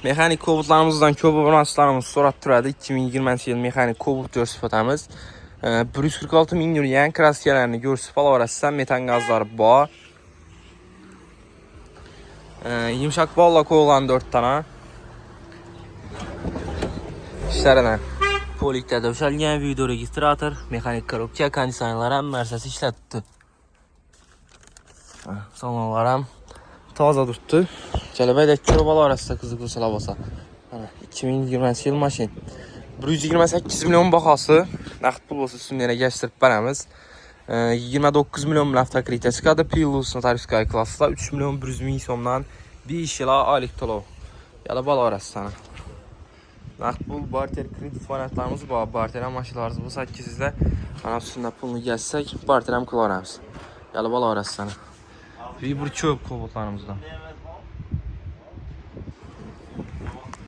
Mexanik kobudlarımızdan köpük naslarımız sorat turadi. 2020 yıl mexanik kobud görsüp atamiz. 146 min yürüyen kraskelerini görsüp alaverasizlar. Metan gazları bu. Yumuşak bolla koyulan 4 tane. İşlerine polikte döşelgen video registrator, mexanik korobka, kondisionerlar ham narsasi ishlatibdi. Salonlar ham toza turibdi. Jalabaydek ko'rib olarasizlar qiziq bo'lsalar bo'lsa. Mana 2020 yil mashin. 128 million bahosi. Naqd pul bo'lsa ustini gashtirib beramiz. 29 million bilan avtokreditga chiqadi. Pilusni tarifga klassda 3 million 100 ming so'mdan 5 yil oylik to'lov. Yalab olarasizlar. Naqd pul, barter, kredit variantlarımız bor. Barter ham mashinalarimiz bo'lsa 800 da mana shunda pulni yashsak, barter ham qilaveramiz. Yalab olarasizlar. Bir ko'p kobudlarimizdan.